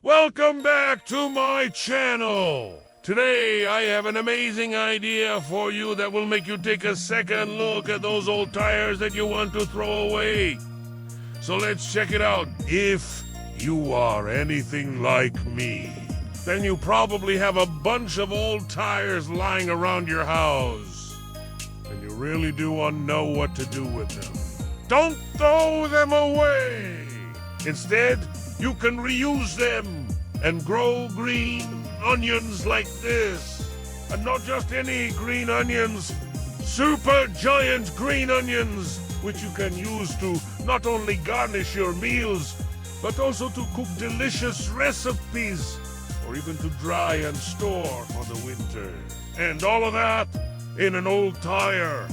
Welcome back to my channel. Today I have an amazing idea for you that will make you take a second look at those old tires that you want to throw away. So let's check it out. If you are anything like me, then you probably have a bunch of old tires lying around your house, and you really do want to know what to do with them. Don't throw them away. Instead, you can reuse them and grow green onions like this. And not just any green onions, super giant green onions, which you can use to not only garnish your meals, but also to cook delicious recipes, or even to dry and store for the winter. And all of that in an old tire.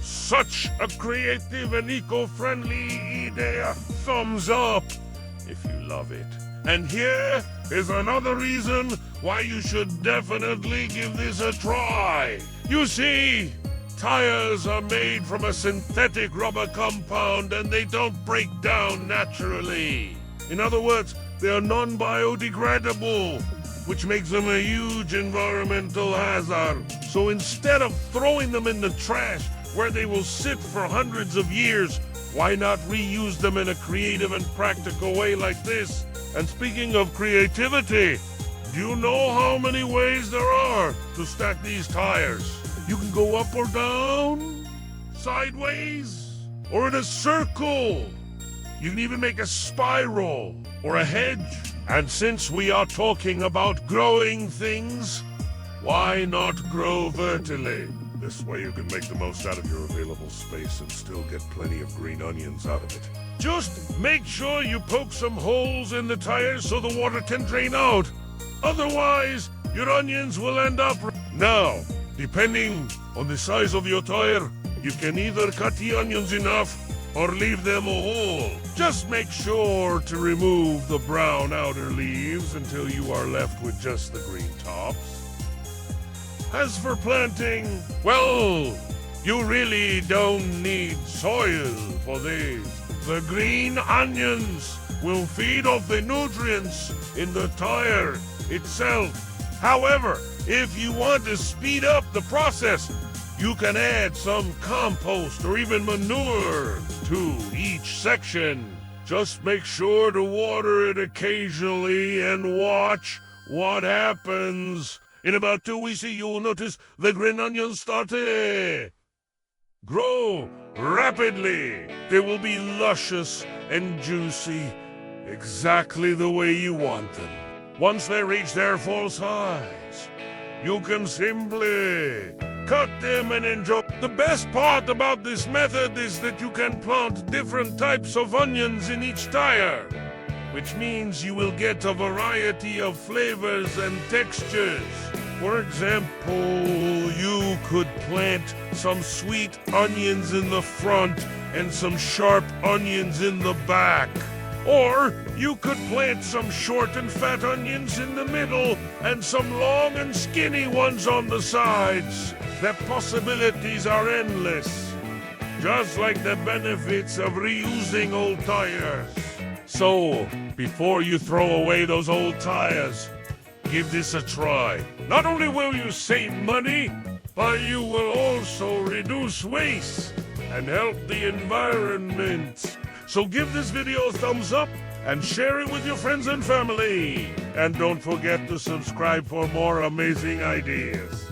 Such a creative and eco-friendly idea. Thumbs up if you love it. And here is another reason why you should definitely give this a try. You see, tires are made from a synthetic rubber compound and they don't break down naturally. In other words, they are non-biodegradable, which makes them a huge environmental hazard. So instead of throwing them in the trash, where they will sit for hundreds of years, why not reuse them in a creative and practical way like this? And speaking of creativity, do you know how many ways there are to stack these tires? You can go up or down, sideways, or in a circle. You can even make a spiral or a hedge. And since we are talking about growing things, why not grow vertically? This way you can make the most out of your available space and still get plenty of green onions out of it. Just make sure you poke some holes in the tires so the water can drain out. Otherwise, your onions will end up... Now, depending on the size of your tire, you can either cut the onions enough or leave them whole. Just make sure to remove the brown outer leaves until you are left with just the green tops. As for planting, well, you really don't need soil for these. The green onions will feed off the nutrients in the tire itself. However, if you want to speed up the process, you can add some compost or even manure to each section. Just make sure to water it occasionally and watch what happens. In about 2 weeks, you'll notice the green onions start to grow rapidly. They will be luscious and juicy, exactly the way you want them. Once they reach their full size, you can simply cut them and enjoy. The best part about this method is that you can plant different types of onions in each tire, which means you will get a variety of flavors and textures. For example, you could plant some sweet onions in the front and some sharp onions in the back. Or you could plant some short and fat onions in the middle and some long and skinny ones on the sides. The possibilities are endless, just like the benefits of reusing old tires. So, before you throw away those old tires, give this a try. Not only will you save money, but you will also reduce waste and help the environment. So give this video a thumbs up and share it with your friends and family. And don't forget to subscribe for more amazing ideas.